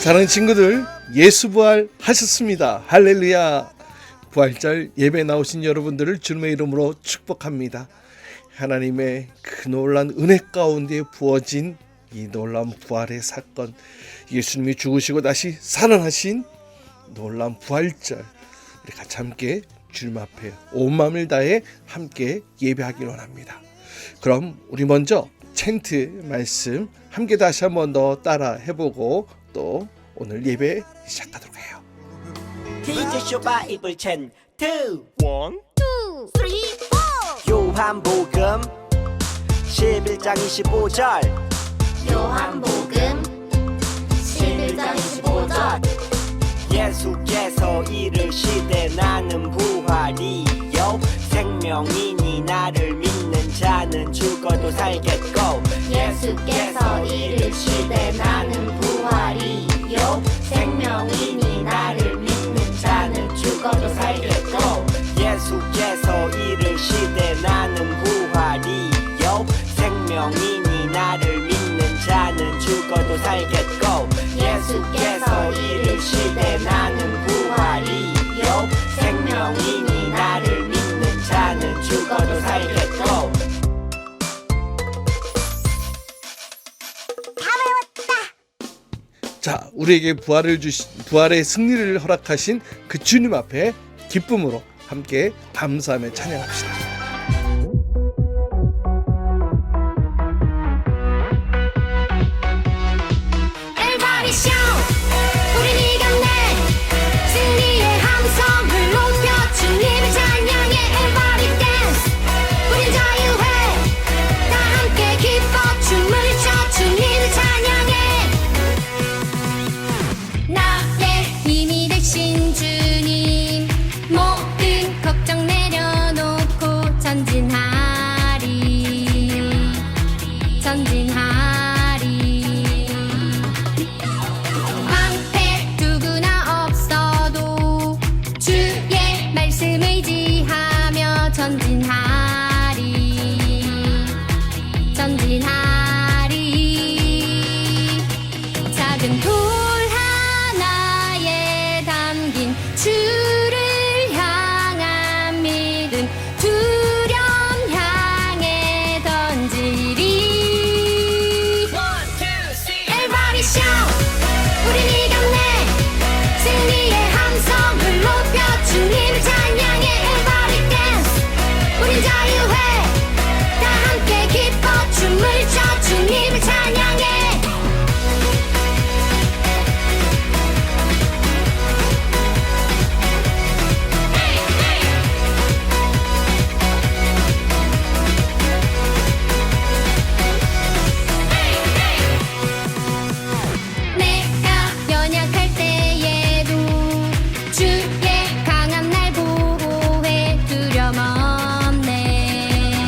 사랑하는 친구들, 예수 부활 하셨습니다. 할렐루야. 부활절 예배 나오신 여러분들을 주님의 이름으로 축복합니다. 하나님의 그 놀라운 은혜 가운데 부어진 이 놀라운 부활의 사건, 예수님이 죽으시고 다시 살아나신 놀라운 부활절, 우리 같이 함께 주님 앞에 온 마음을 다해 함께 예배하기를 원합니다. 그럼 우리 먼저 챈트 말씀 함께 다시 한 번 더 따라 해보고 또 오늘 예배 시작하도록 해요. 티저쇼 바이블 챈트 1, 2, 3, 4 요한복음 11장 25절 요한복음 11장 25절 예수께서 이르시되 나는 부활이요 생명이니 나를 믿는 자는 죽어도 살겠고 예수께서 이르시되 나는 부활이요 생명이니 나를 믿는 자는 죽어도 살겠고 예수께서 이르시되 나는 부활이요 생명이니 나를 믿는 자는 죽어도 살겠고 예수께서 이르시되 나는 부활이요 생명이니 나를 믿는 자는 죽어도 살겠고. 자, 우리에게 부활의 승리를 허락하신 그 주님 앞에 기쁨으로 함께 감사하며 찬양합시다. Everybody shout 우린 이겼네 승리의 함성을 높여 주님을 찬양해 Everybody dance 우린 자유해 다 함께 기뻐 춤을 춰 주님을 찬양해 나의 힘이 되신 주님 모든 걱정 내려놓고 전진하리 방패 누구나 없어도 주의 말씀 의지하며 전진하리 작은 돌 하나에 담긴 주를 향한 믿음 두려움 향해 던지리 Everybody shout 우린 이겼네 승리의 함성을 높여 주님을 찬양해 Everybody dance 우린 자유해 다 함께 기뻐 춤을 춰 주님을 찬양해 내가 연약할 때에도 주의 강한 날 보호해 두려움 없네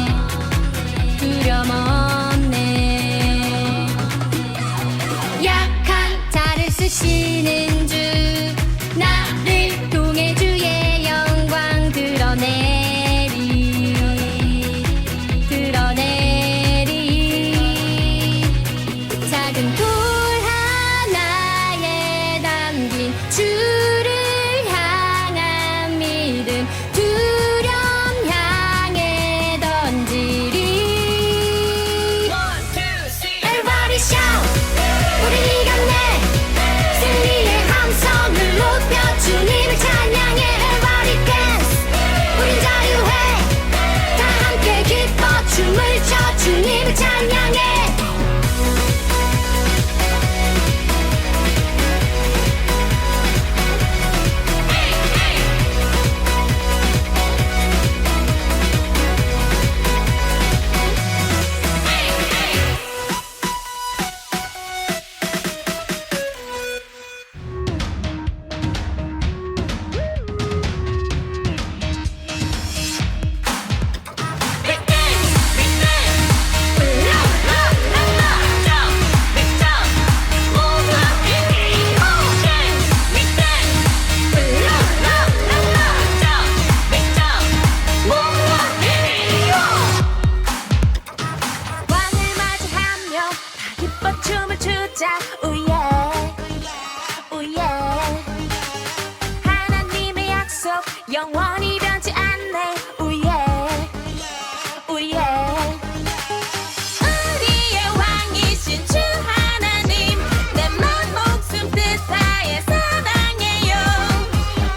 영원히 변치 않네. 우예 우예. 우리의 왕이신 주 하나님, 내 맘 목숨 뜻하에 사랑해요.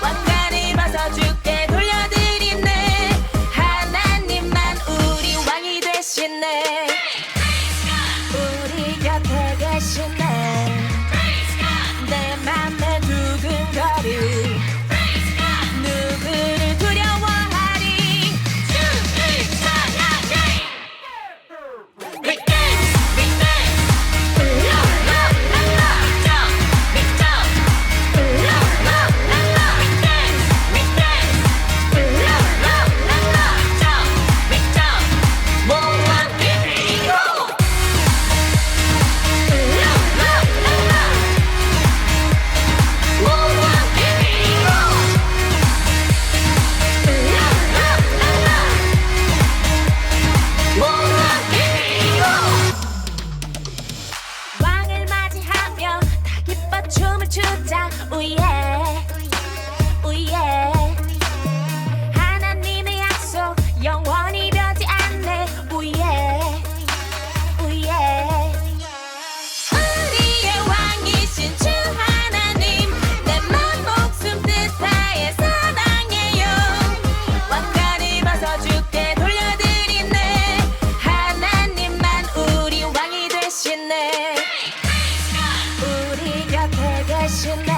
왕관을 벗어 주께 돌려드리네. 하나님만 우리 왕이 되시네. 우리 곁에 계시네. 내 맘에 두근거리. 누구를 두려워하리. 주를 찬양해. We dance, we dance. La la la la. Jump, we jump. La la la la. We dance, we dance. La la la la. Jump, we jump. 모두 함께 뛰고. La la la la. 모두 함께 뛰고. La la la la. 모두 함께 뛰고. 왕을 맞이하며 다 기뻐 춤을 추자. 우예 우예. 하나님의 약속 영원히 변치 않네. 우예 우예. 우리의 왕이신 주 하나님, 내 맘 목숨 뜻하에 사랑해요. 왕관을 벗어 주께 돌려드리네. 하나님만 우리 왕이 되시네. 우리 곁에 계시네.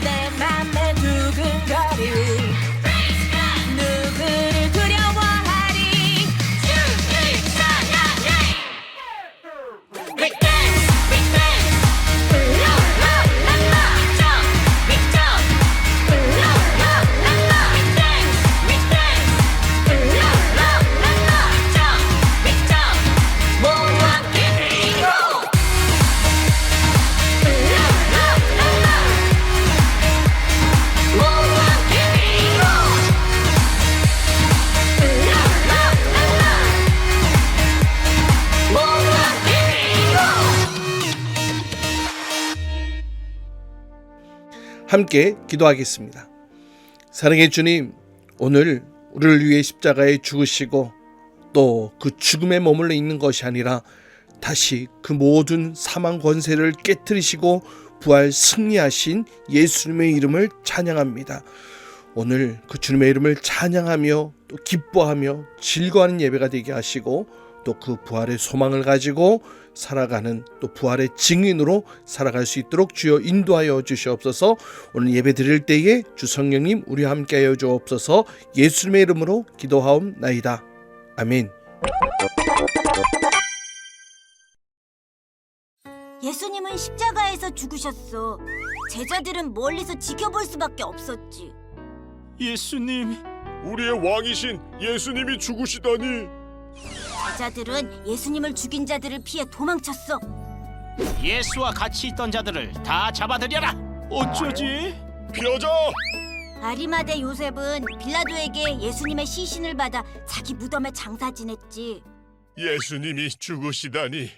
내 맘에 두근거리. 누구를 두려워하리. 주를 찬양해. We dance, we dance. La la la la. Jump, we jump. La la la la. We dance, we dance. La la la la. Jump, we jump. 모두 함께 뛰고. La la la la. 모두 함께 뛰고. La la la la. 모두 함께 뛰고. 함께 기도하겠습니다. 사랑의 주님, 오늘 우리를 위해 십자가에 죽으시고 또 그 죽음에 머물러 있는 것이 아니라 다시 그 모든 사망 권세를 깨뜨리시고 부활 승리하신 예수님의 이름을 찬양합니다. 오늘 그 주님의 이름을 찬양하며 또 기뻐하며 즐거워하는 예배가 되게 하시고 또 그 부활의 소망을 가지고 살아가는 또 부활의 증인으로 살아갈 수 있도록 주여 인도하여 주시옵소서. 오늘 예배 드릴 때에 주 성령님 우리와 함께하여 주옵소서. 예수님의 이름으로 기도하옵나이다. 아멘. 예수님은 십자가에서 죽으셨어. 제자들은 멀리서 지켜볼 수밖에 없었지. 예수님, 우리의 왕이신 예수님이 죽으시다니. 제자들은 예수님을 죽인 자들을 피해 도망쳤어. 예수와 같이 있던 자들을 다 잡아들여라. 어쩌지? 피하자! 아리마대 요셉은 빌라도에게 예수님의 시신을 받아 자기 무덤에 장사 지냈지. 예수님이 죽으시다니.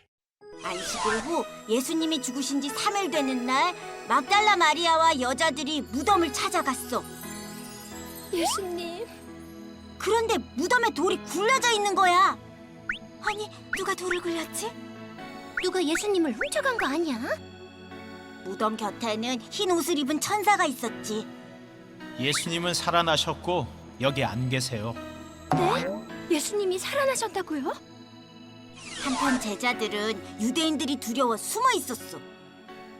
안식일 후 예수님이 죽으신 지 3일 되는 날 막달라 마리아와 여자들이 무덤을 찾아갔어. 예수님. 그런데 무덤에 돌이 굴려져 있는 거야. 아니, 누가 돌을 굴렸지? 누가 예수님을 훔쳐간 거 아니야? 무덤 곁에는 흰 옷을 입은 천사가 있었지. 예수님은 살아나셨고 여기 안 계세요. 네? 예수님이 살아나셨다고요? 한편 제자들은 유대인들이 두려워 숨어 있었어.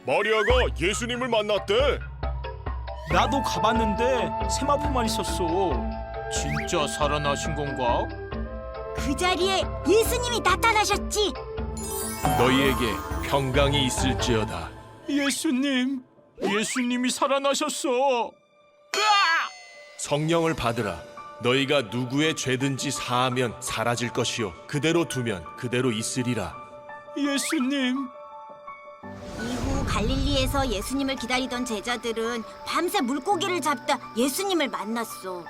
마리아가 예수님을 만났대. 나도 가봤는데 세마포만 있었어. 진짜 살아나신 건가? 그 자리에 예수님이 나타나셨지. 너희에게 평강이 있을지어다. 예수님이 살아나셨어. 성령을 받으라. 너희가 누구의 죄든지 사하면 사라질 것이요 그대로 두면 그대로 있으리라. 예수님. 이후 갈릴리에서 예수님을 기다리던 제자들은 밤새 물고기를 잡다 예수님을 만났어.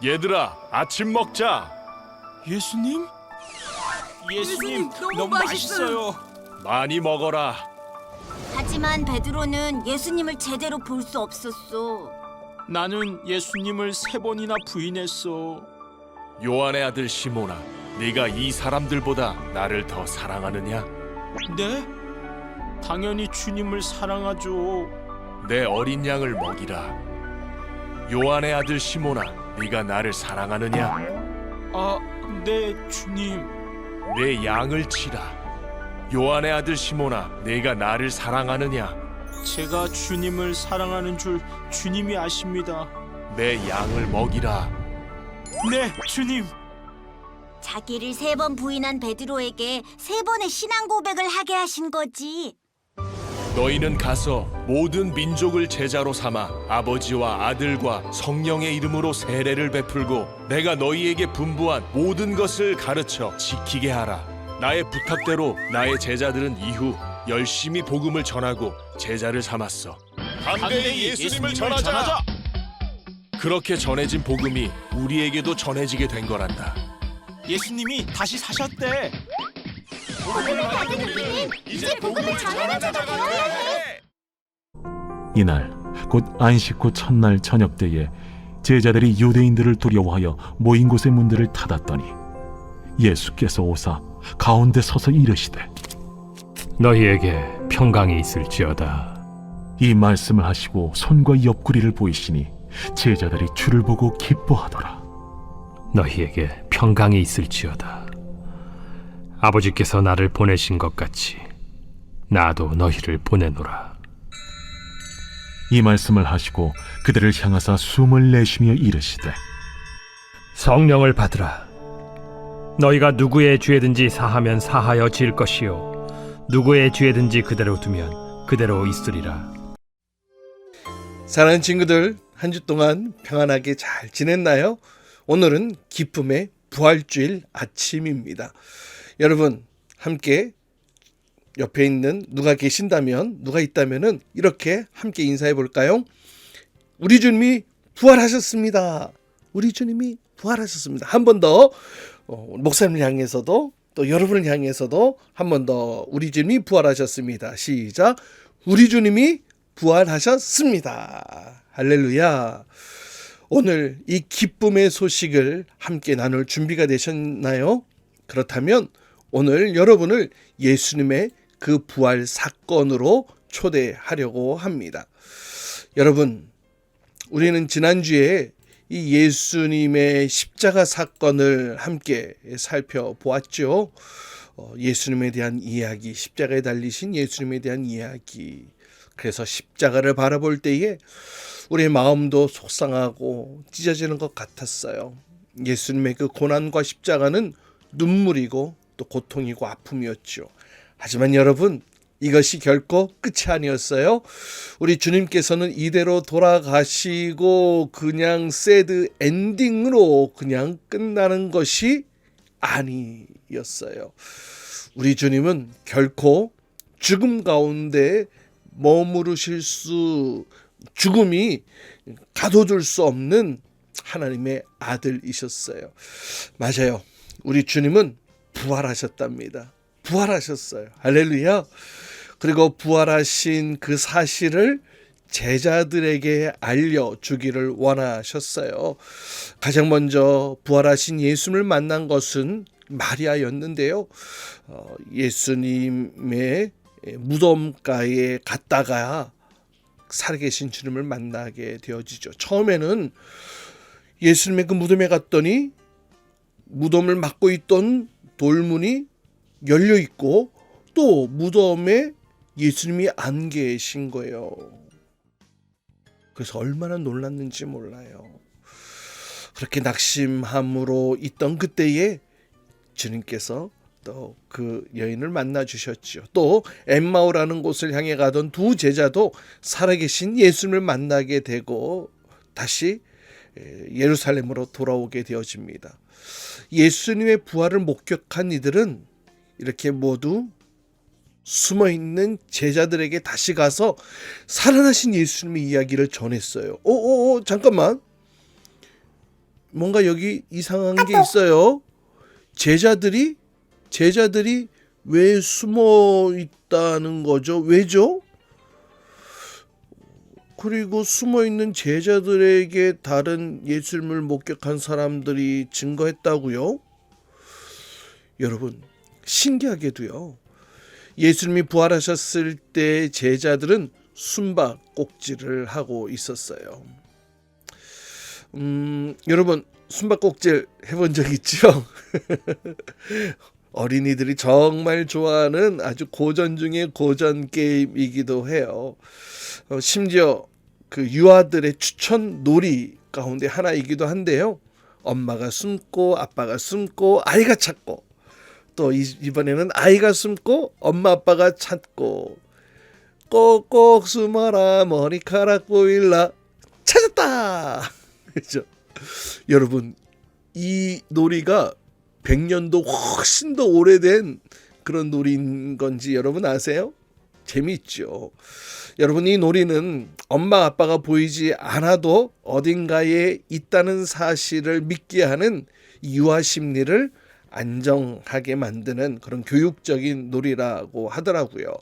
얘들아, 아침 먹자. 예수님 너무 맛있어요. 많이 먹어라. 하지만 베드로는 예수님을 제대로 볼 수 없었어. 나는 예수님을 3번이나 부인했어. 요한의 아들 시몬아, 네가 이 사람들보다 나를 더 사랑하느냐? 네? 당연히 주님을 사랑하죠. 내 어린 양을 먹이라. 요한의 아들 시몬아, 네가 나를 사랑하느냐? 아, 네, 주님. 내 양을 치라. 요한의 아들 시몬아, 네가 나를 사랑하느냐? 제가 주님을 사랑하는 줄 주님이 아십니다. 내 양을 먹이라. 네, 주님. 자기를 3번 부인한 베드로에게 3번의 신앙 고백을 하게 하신 거지. 너희는 가서 모든 민족을 제자로 삼아 아버지와 아들과 성령의 이름으로 세례를 베풀고 내가 너희에게 분부한 모든 것을 가르쳐 지키게 하라. 나의 부탁대로 나의 제자들은 이후 열심히 복음을 전하고 제자를 삼았어. 담대히 예수님을 전하자. 그렇게 전해진 복음이 우리에게도 전해지게 된 거란다. 예수님이 다시 사셨대. 복음을 받은 우리는 이제 복음을 전하는 자가 되어야 해. 이날 곧 안식 후 첫날 저녁 때에 제자들이 유대인들을 두려워하여 모인 곳의 문들을 닫았더니 예수께서 오사 가운데 서서 이르시되 너희에게 평강이 있을지어다. 이 말씀을 하시고 손과 옆구리를 보이시니 제자들이 주를 보고 기뻐하더라. 너희에게 평강이 있을지어다. 아버지께서 나를 보내신 것 같이 나도 너희를 보내노라. 이 말씀을 하시고 그들을 향하사 숨을 내쉬며 이르시되 성령을 받으라. 너희가 누구의 죄든지 사하면 사하여질 것이요 누구의 죄든지 그대로 두면 그대로 있으리라. 사랑하는 친구들, 한 주 동안 평안하게 잘 지냈나요? 오늘은 기쁨의 부활주일 아침입니다. 여러분, 함께 옆에 있는 누가 계신다면, 누가 있다면은 이렇게 함께 인사해 볼까요? 우리 주님이 부활하셨습니다. 우리 주님이 부활하셨습니다. 한 번 더 목사님을 향해서도 또 여러분을 향해서도 한 번 더 우리 주님이 부활하셨습니다. 시작. 우리 주님이 부활하셨습니다. 할렐루야. 오늘 이 기쁨의 소식을 함께 나눌 준비가 되셨나요? 그렇다면 오늘 여러분을 예수님의 그 부활 사건으로 초대하려고 합니다. 여러분, 우리는 지난주에 이 예수님의 십자가 사건을 함께 살펴보았죠. 예수님에 대한 이야기, 십자가에 달리신 예수님에 대한 이야기. 그래서 십자가를 바라볼 때에 우리의 마음도 속상하고 찢어지는 것 같았어요. 예수님의 그 고난과 십자가는 눈물이고 또 고통이고 아픔이었죠. 하지만 여러분, 이것이 결코 끝이 아니었어요. 우리 주님께서는 이대로 돌아가시고 그냥 새드 엔딩으로 그냥 끝나는 것이 아니었어요. 우리 주님은 결코 죽음 가운데 머무르실 죽음이 가둬둘 수 없는 하나님의 아들이셨어요. 맞아요. 우리 주님은 부활하셨답니다. 부활하셨어요. 할렐루야. 그리고 부활하신 그 사실을 제자들에게 알려주기를 원하셨어요. 가장 먼저 부활하신 예수님을 만난 것은 마리아였는데요. 예수님의 무덤가에 갔다가 살아계신 주님을 만나게 되어지죠. 처음에는 예수님의 그 무덤에 갔더니 무덤을 막고 있던 돌문이 열려 있고 또 무덤에 예수님이 안 계신 거예요. 그래서 얼마나 놀랐는지 몰라요. 그렇게 낙심함으로 있던 그때에 주님께서 또 그 여인을 만나 주셨죠. 또 엠마오라는 곳을 향해 가던 두 제자도 살아계신 예수님을 만나게 되고 다시 예루살렘으로 돌아오게 되어집니다. 예수님의 부활을 목격한 이들은 이렇게 모두 숨어있는 제자들에게 다시 가서 살아나신 예수님의 이야기를 전했어요. 잠깐만. 뭔가 여기 이상한 게 있어요. 제자들이 왜 숨어 있다는 거죠? 왜죠? 그리고 숨어있는 제자들에게 다른 예수님을 목격한 사람들이 증거했다고요? 여러분, 신기하게도요, 예수님이 부활하셨을 때 제자들은 숨바꼭질을 하고 있었어요. 여러분, 숨바꼭질 해본 적 있죠? 어린이들이 정말 좋아하는 아주 고전 중의 고전 게임이기도 해요. 심지어 그 유아들의 추천 놀이 가운데 하나이기도 한데요. 엄마가 숨고 아빠가 숨고 아이가 찾고, 또 이번에는 아이가 숨고 엄마 아빠가 찾고, 꼭꼭 숨어라 머리카락 보일라, 찾았다. 그렇죠? 여러분, 이 놀이가 100년도 훨씬 더 오래된 그런 놀이인 건지 여러분 아세요? 재미있죠. 여러분, 이 놀이는 엄마 아빠가 보이지 않아도 어딘가에 있다는 사실을 믿게 하는 유아 심리를 안정하게 만드는 그런 교육적인 놀이라고 하더라고요.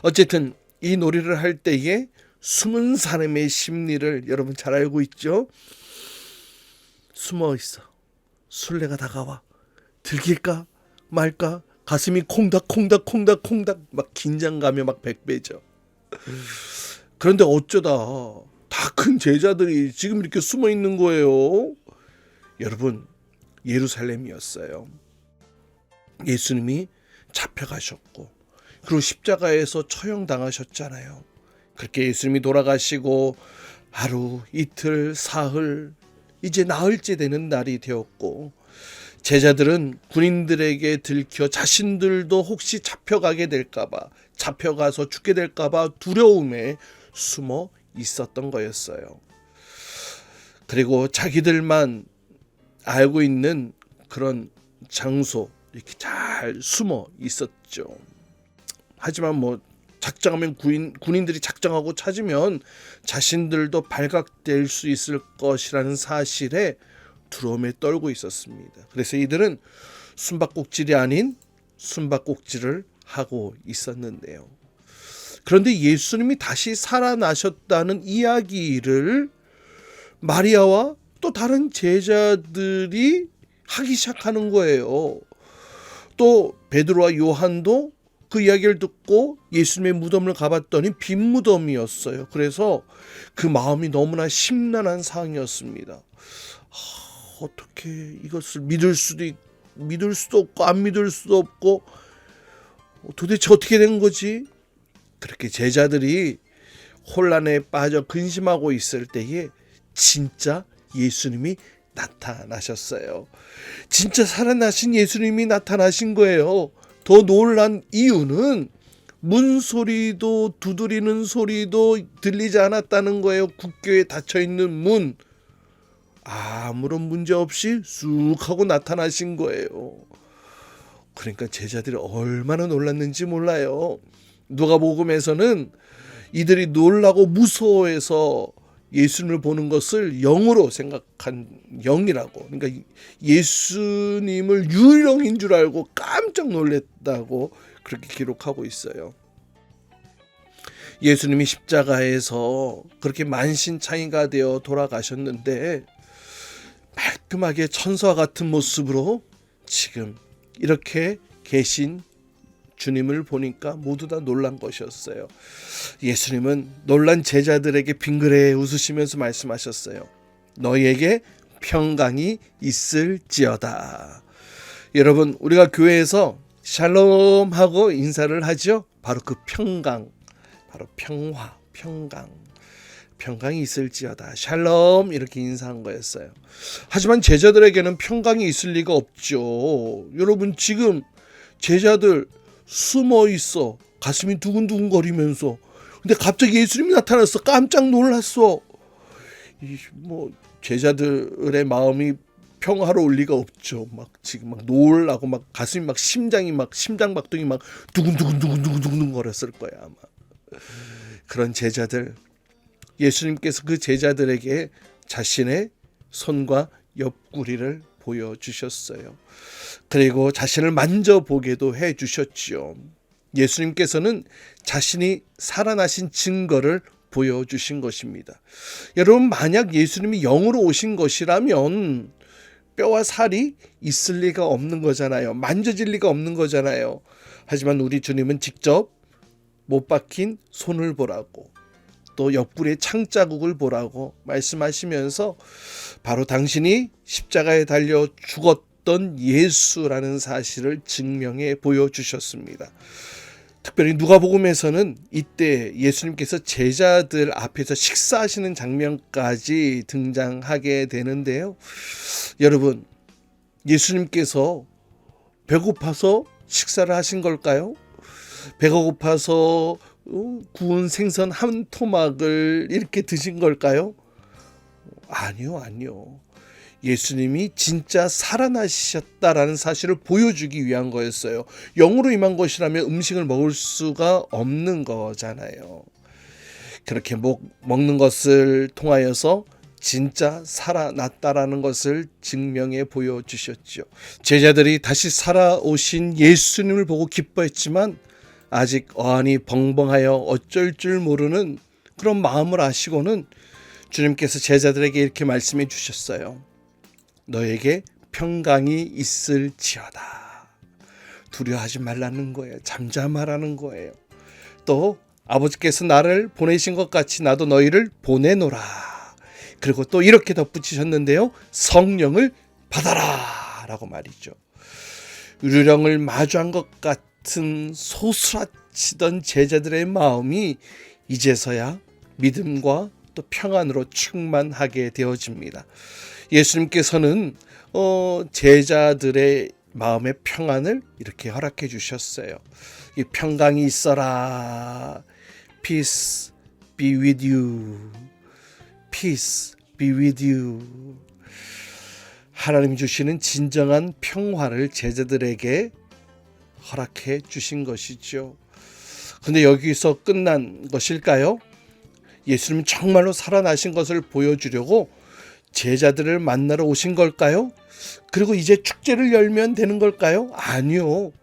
어쨌든 이 놀이를 할 때에 숨은 사람의 심리를 여러분 잘 알고 있죠? 숨어 있어. 술래가 다가와. 들킬까 말까, 가슴이 콩닥콩닥콩닥콩닥, 막 긴장감이 막 100배죠. 그런데 어쩌다 다 큰 제자들이 지금 이렇게 숨어 있는 거예요. 여러분, 예루살렘이었어요. 예수님이 잡혀가셨고, 그리고 십자가에서 처형당하셨잖아요. 그렇게 예수님이 돌아가시고 하루, 이틀, 사흘, 이제 나흘째 되는 날이 되었고, 제자들은 군인들에게 들켜 자신들도 혹시 잡혀가게 될까봐, 잡혀가서 죽게 될까봐 두려움에 숨어 있었던 거였어요. 그리고 자기들만 알고 있는 그런 장소, 이렇게 잘 숨어 있었죠. 하지만 뭐 작정하면 군인들이 작정하고 찾으면 자신들도 발각될 수 있을 것이라는 사실에 두려움에 떨고 있었습니다. 그래서 이들은 숨바꼭질이 아닌 숨바꼭질을 하고 있었는데요. 그런데 예수님이 다시 살아나셨다는 이야기를 마리아와 또 다른 제자들이 하기 시작하는 거예요. 또 베드로와 요한도 그 이야기를 듣고 예수님의 무덤을 가봤더니 빈 무덤이었어요. 그래서 그 마음이 너무나 심란한 상황이었습니다. 어떻게 이것을 믿을 수도 없고 안 믿을 수도 없고, 도대체 어떻게 된 거지? 그렇게 제자들이 혼란에 빠져 근심하고 있을 때에 진짜 예수님이 나타나셨어요. 진짜 살아나신 예수님이 나타나신 거예요. 더 놀란 이유는 문소리도 두드리는 소리도 들리지 않았다는 거예요. 국교에 닫혀있는 문, 아무런 문제 없이 쑥 하고 나타나신 거예요. 그러니까 제자들이 얼마나 놀랐는지 몰라요. 누가복음에서는 이들이 놀라고 무서워해서 예수님을 보는 것을 영으로 생각한, 영이라고, 그러니까 예수님을 유령인 줄 알고 깜짝 놀랐다고 그렇게 기록하고 있어요. 예수님이 십자가에서 그렇게 만신창이가 되어 돌아가셨는데 말끔하게 천사와 같은 모습으로 지금 이렇게 계신 주님을 보니까 모두 다 놀란 것이었어요. 예수님은 놀란 제자들에게 빙그레 웃으시면서 말씀하셨어요. 너희에게 평강이 있을지어다. 여러분, 우리가 교회에서 샬롬 하고 인사를 하죠. 바로 그 평강, 바로 평화, 평강이 있을지어다, 샬롬, 이렇게 인사한 거였어요. 하지만 제자들에게는 평강이 있을 리가 없죠. 여러분, 지금 제자들 숨어 있어. 가슴이 두근두근 거리면서. 근데 갑자기 예수님이 나타났어. 깜짝 놀랐어. 뭐 제자들의 마음이 평화로울 리가 없죠. 막 지금 막 놀라고 막 가슴이 막 심장박동이 막 두근두근 거렸을 거야, 아마. 그런 제자들, 예수님께서 그 제자들에게 자신의 손과 옆구리를 보여주셨어요. 그리고 자신을 만져보게도 해주셨지요. 예수님께서는 자신이 살아나신 증거를 보여주신 것입니다. 여러분, 만약 예수님이 영으로 오신 것이라면 뼈와 살이 있을 리가 없는 거잖아요. 만져질 리가 없는 거잖아요. 하지만 우리 주님은 직접 못 박힌 손을 보라고, 또 옆구리의 창자국을 보라고 말씀하시면서 바로 당신이 십자가에 달려 죽었던 예수라는 사실을 증명해 보여주셨습니다. 특별히 누가복음에서는 이때 예수님께서 제자들 앞에서 식사하시는 장면까지 등장하게 되는데요. 여러분, 예수님께서 배고파서 식사를 하신 걸까요? 배가 고파서 구운 생선 한 토막을 이렇게 드신 걸까요? 아니요. 예수님이 진짜 살아나셨다라는 사실을 보여주기 위한 거였어요. 영으로 임한 것이라면 음식을 먹을 수가 없는 거잖아요. 그렇게 먹는 것을 통하여서 진짜 살아났다라는 것을 증명해 보여주셨죠. 제자들이 다시 살아오신 예수님을 보고 기뻐했지만 아직 어안이 벙벙하여 어쩔 줄 모르는 그런 마음을 아시고는 주님께서 제자들에게 이렇게 말씀해 주셨어요. 너에게 평강이 있을지어다. 두려워하지 말라는 거예요. 잠잠하라는 거예요. 또 아버지께서 나를 보내신 것 같이 나도 너희를 보내노라. 그리고 또 이렇게 덧붙이셨는데요. 성령을 받아라 라고 말이죠. 유령을 마주한 것 같은 소스라치던 제자들의 마음이 이제서야 믿음과 또 평안으로 충만하게 되어집니다. 예수님께서는 제자들의 마음의 평안을 이렇게 허락해 주셨어요. 이 평강이 있어라. Peace be with you. Peace be with you. 하나님이 주시는 진정한 평화를 제자들에게 허락해 주신 것이죠. 근데 여기서 끝난 것일까요? 예수님은 정말로 살아나신 것을 보여주려고 제자들을 만나러 오신 걸까요? 그리고 이제 축제를 열면 되는 걸까요? 아니요.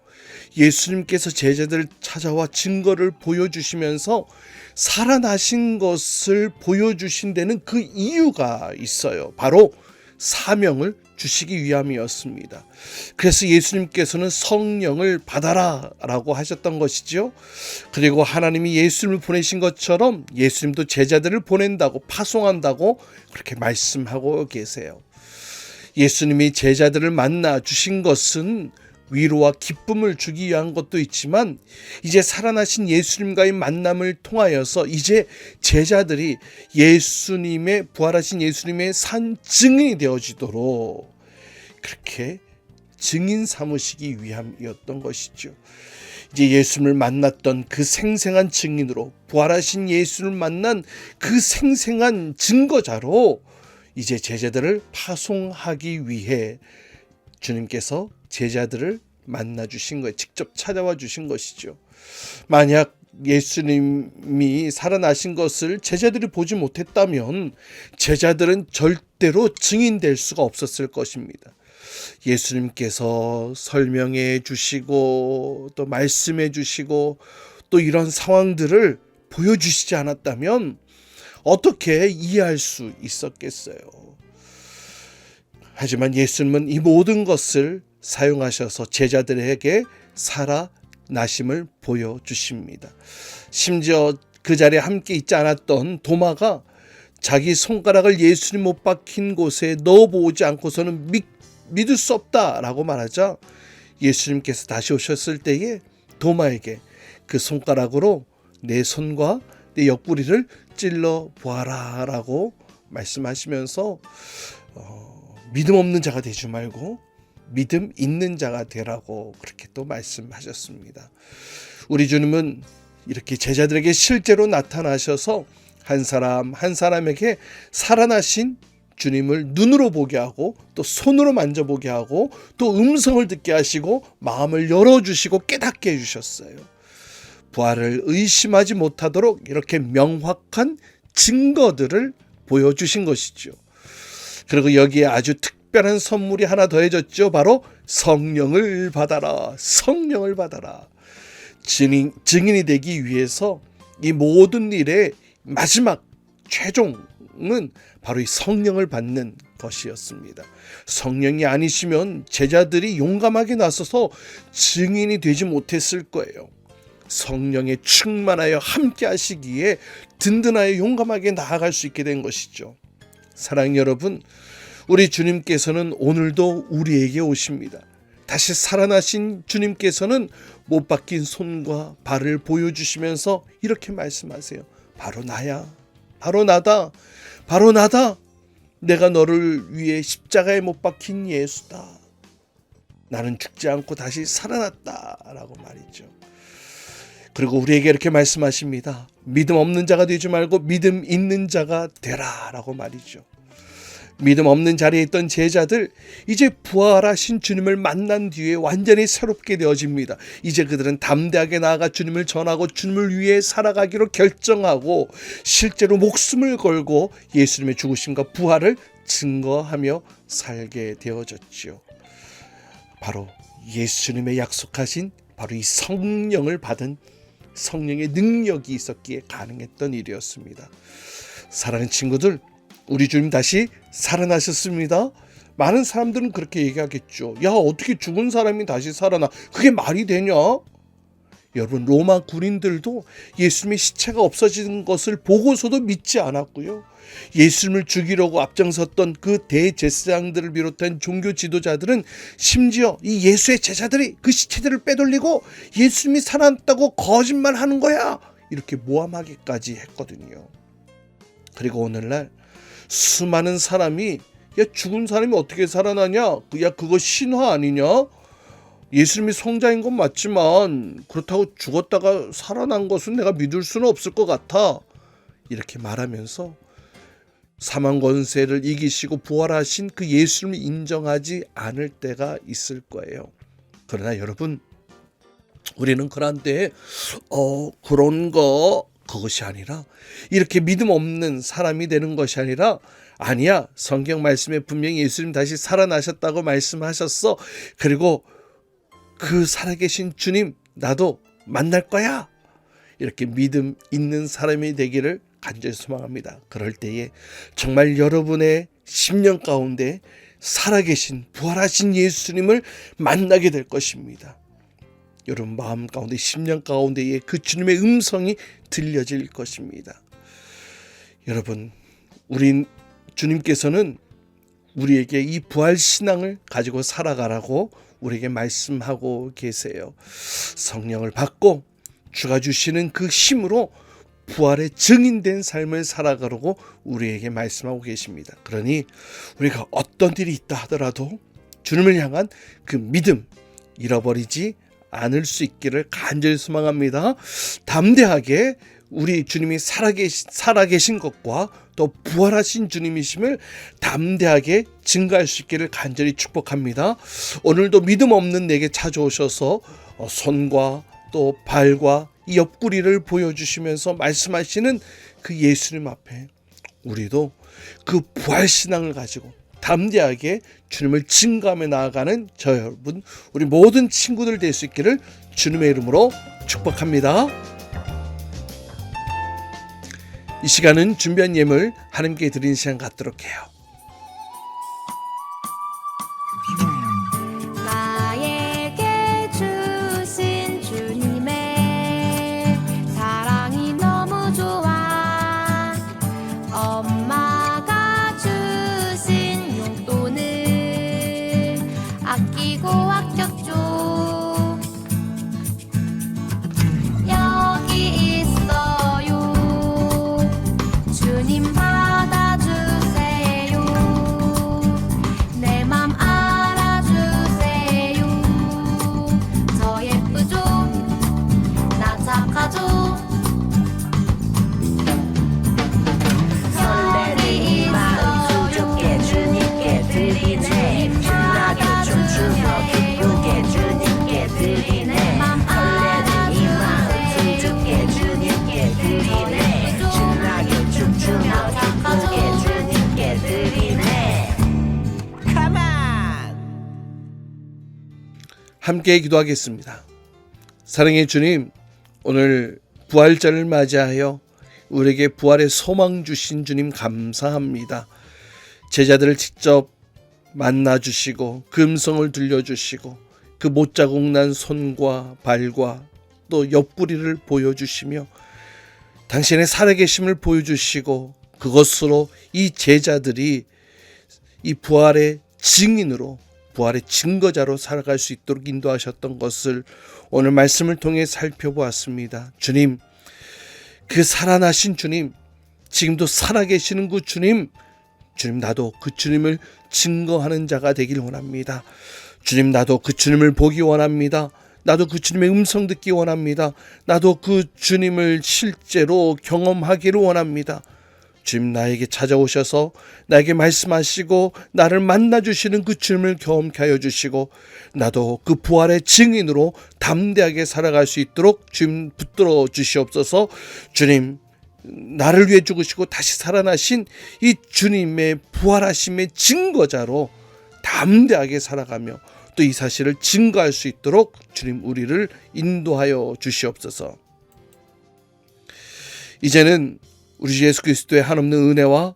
예수님께서 제자들을 찾아와 증거를 보여주시면서 살아나신 것을 보여주신 데는 그 이유가 있어요. 바로 사명을 주시기 위함이었습니다. 그래서 예수님께서는 성령을 받아라 라고 하셨던 것이죠. 그리고 하나님이 예수님을 보내신 것처럼 예수님도 제자들을 보낸다고, 파송한다고 그렇게 말씀하고 계세요. 예수님이 제자들을 만나 주신 것은 위로와 기쁨을 주기 위한 것도 있지만 이제 살아나신 예수님과의 만남을 통하여서 이제 제자들이 예수님의, 부활하신 예수님의 산 증인이 되어지도록 그렇게 증인 삼으시기 위함이었던 것이죠. 이제 예수님을 만났던 그 생생한 증인으로, 부활하신 예수를 만난 그 생생한 증거자로 이제 제자들을 파송하기 위해 주님께서 제자들을 만나 주신 거예요. 직접 찾아와 주신 것이죠. 만약 예수님이 살아나신 것을 제자들이 보지 못했다면 제자들은 절대로 증인될 수가 없었을 것입니다. 예수님께서 설명해 주시고 또 말씀해 주시고 또 이런 상황들을 보여주시지 않았다면 어떻게 이해할 수 있었겠어요? 하지만 예수님은 이 모든 것을 사용하셔서 제자들에게 살아나심을 보여주십니다. 심지어 그 자리에 함께 있지 않았던 도마가 자기 손가락을 예수님 못 박힌 곳에 넣어보지 않고서는 믿을 수 없다라고 말하자 예수님께서 다시 오셨을 때에 도마에게 그 손가락으로 내 손과 내 옆구리를 찔러 보아라 라고 말씀하시면서 믿음 없는 자가 되지 말고 믿음 있는 자가 되라고 그렇게 또 말씀하셨습니다. 우리 주님은 이렇게 제자들에게 실제로 나타나셔서 한 사람 한 사람에게 살아나신 주님을 눈으로 보게 하고 또 손으로 만져보게 하고 또 음성을 듣게 하시고 마음을 열어주시고 깨닫게 해주셨어요. 부활을 의심하지 못하도록 이렇게 명확한 증거들을 보여주신 것이죠. 그리고 여기에 아주 특별한 선물이 하나 더해졌죠. 바로 성령을 받아라. 성령을 받아라. 증인이 되기 위해서 이 모든 일에 마지막 최종은 바로 이 성령을 받는 것이었습니다. 성령이 아니시면 제자들이 용감하게 나서서 증인이 되지 못했을 거예요. 성령에 충만하여 함께 하시기에 든든하여 용감하게 나아갈 수 있게 된 것이죠. 사랑하는 여러분, 우리 주님께서는 오늘도 우리에게 오십니다. 다시 살아나신 주님께서는 못 박힌 손과 발을 보여주시면서 이렇게 말씀하세요. 바로 나야. 바로 나다. 바로 나다. 내가 너를 위해 십자가에 못 박힌 예수다. 나는 죽지 않고 다시 살아났다. 라고 말이죠. 그리고 우리에게 이렇게 말씀하십니다. 믿음 없는 자가 되지 말고 믿음 있는 자가 되라. 라고 말이죠. 믿음 없는 자리에 있던 제자들, 이제 부활하신 주님을 만난 뒤에 완전히 새롭게 되어집니다. 이제 그들은 담대하게 나아가 주님을 전하고 주님을 위해 살아가기로 결정하고 실제로 목숨을 걸고 예수님의 죽으심과 부활을 증거하며 살게 되어졌지요. 바로 예수님의 약속하신 바로 이 성령을 받은 성령의 능력이 있었기에 가능했던 일이었습니다. 사랑하는 친구들, 우리 주님 다시 살아나셨습니다. 많은 사람들은 그렇게 얘기하겠죠. 야, 어떻게 죽은 사람이 다시 살아나? 그게 말이 되냐? 여러분, 로마 군인들도 예수님의 시체가 없어지는 것을 보고서도 믿지 않았고요. 예수님을 죽이려고 앞장섰던 그 대제사장들을 비롯한 종교 지도자들은 심지어 이 예수의 제자들이 그 시체들을 빼돌리고 예수님이 살아났다고 거짓말하는 거야, 이렇게 모함하기까지 했거든요. 그리고 오늘날 수많은 사람이 야, 죽은 사람이 어떻게 살아나냐? 야, 그거 신화 아니냐? 예수님이 성자인 건 맞지만 그렇다고 죽었다가 살아난 것은 내가 믿을 수는 없을 것 같아. 이렇게 말하면서 사망 권세를 이기시고 부활하신 그 예수님을 인정하지 않을 때가 있을 거예요. 그러나 여러분, 우리는 그런 때에 그것이 아니라 이렇게 믿음 없는 사람이 되는 것이 아니라, 아니야, 성경 말씀에 분명히 예수님 다시 살아나셨다고 말씀하셨어. 그리고 그 살아계신 주님 나도 만날 거야. 이렇게 믿음 있는 사람이 되기를 간절히 소망합니다. 그럴 때에 정말 여러분의 10년 가운데 살아계신 부활하신 예수님을 만나게 될 것입니다. 여러분 마음 가운데 10년 가운데에 그 주님의 음성이 들려질 것입니다. 여러분, 우리 주님께서는 우리에게 이 부활 신앙을 가지고 살아가라고 우리에게 말씀하고 계세요. 성령을 받고 주가 주시는 그 힘으로 부활의 증인된 삶을 살아가라고 우리에게 말씀하고 계십니다. 그러니 우리가 어떤 일이 있다 하더라도 주님을 향한 그 믿음 잃어버리지 않을 수 있기를 간절히 소망합니다. 담대하게 우리 주님이 살아계신 것과 또 부활하신 주님이심을 담대하게 증거할 수 있기를 간절히 축복합니다. 오늘도 믿음 없는 내게 찾아오셔서 손과 또 발과 이 옆구리를 보여주시면서 말씀하시는 그 예수님 앞에 우리도 그 부활신앙을 가지고 담대하게 주님을 증거하며 나아가는 저 여러분, 우리 모든 친구들 될 수 있기를 주님의 이름으로 축복합니다. 이 시간은 준비한 예물 하나님께 드리는 시간 갖도록 해요. 나에게 주신 주님의 사랑이 너무 좋아. 엄마가 주신 용돈을 아끼고 아꼈죠. 여기 있어요. 주님 받아주세요. 내 맘 알아주세요. 저 예쁘죠? 나 착하죠? 설레는 이 마음 주께 주님께 드리네. 신나게 춤추며 기쁘게 주님께 드리네. 설레는 이 마음 주께 주님께 드리네. 신나게 춤추며 기쁘게 주님께 드리네. Come on! 함께 기도하겠습니다. 사랑의 주님, 오늘 부활절을 맞이하여 우리에게 부활의 소망 주신 주님 감사합니다. 제자들을 직접 만나주시고 그 음성을 들려주시고 그 못자국 난 손과 발과 또 옆구리를 보여주시며 당신의 살아계심을 보여주시고 그것으로 이 제자들이 이 부활의 증인으로 부활의 증거자로 살아갈 수 있도록 인도하셨던 것을 오늘 말씀을 통해 살펴보았습니다. 주님, 그 살아나신 주님, 지금도 살아계시는 그 주님, 주님 나도 그 주님을 증거하는 자가 되길 원합니다. 주님 나도 그 주님을 보기 원합니다. 나도 그 주님의 음성 듣기 원합니다. 나도 그 주님을 실제로 경험하기를 원합니다. 주님 나에게 찾아오셔서 나에게 말씀하시고 나를 만나주시는 그 주님을 경험케 하여 주시고 나도 그 부활의 증인으로 담대하게 살아갈 수 있도록 주님 붙들어 주시옵소서. 주님 나를 위해 죽으시고 다시 살아나신 이 주님의 부활하심의 증거자로 담대하게 살아가며 또 이 사실을 증거할 수 있도록 주님 우리를 인도하여 주시옵소서. 이제는 우리 주 예수 그리스도의 한없는 은혜와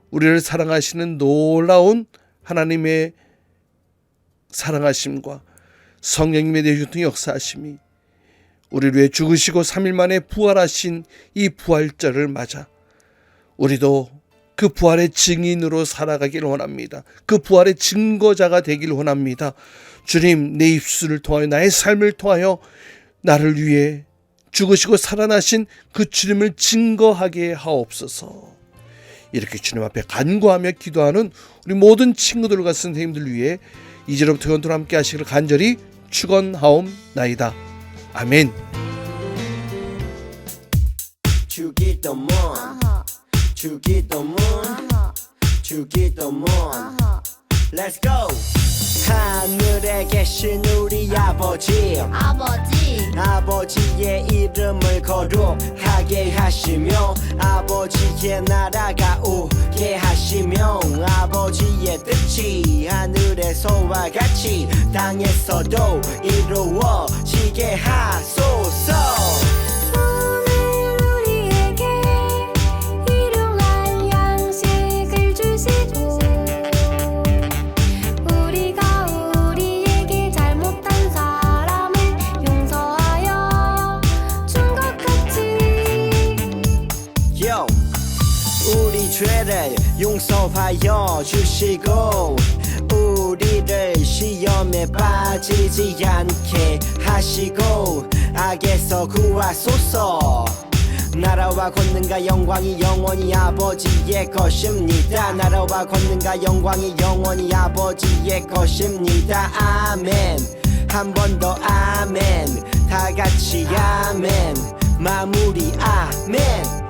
우리를 사랑하시는 놀라운 하나님의 사랑하심과 성령님의 내주통 역사하심이 우리를 위해 죽으시고 3일 만에 부활하신 이 부활절을 맞아 우리도 그 부활의 증인으로 살아가기를 원합니다. 그 부활의 증거자가 되기를 원합니다. 주님 내 입술을 통하여 나의 삶을 통하여 나를 위해 죽으시고 살아나신 그 주님을 증거하게 하옵소서. 이렇게 주님 앞에 간구하며 기도하는 우리 모든 친구들과 선생님들 위해 이제로부터 영원토록 함께 하시기를 간절히 축원하옵나이다. 아멘. 주기도문 주기도문 주기도문 Let's go. 하늘에 계신 우리 아버지 아버지의 이름을 거룩하게 하시며 아버지의 나라가 오게 하시며 아버지의 뜻이 하늘에서와 같이 땅에서도 이루어지게 하소서. 우리 죄를 용서하여 주시고 우리를 시험에 빠지지 않게 하시고 악에서 구하소서. 나라와 권능과 영광이 영원히 아버지의 것입니다. 나라와 권능과 영광이 영원히 아버지의 것입니다. 아멘. 한 번 더 아멘. 다 같이 아멘. 마무리 아멘.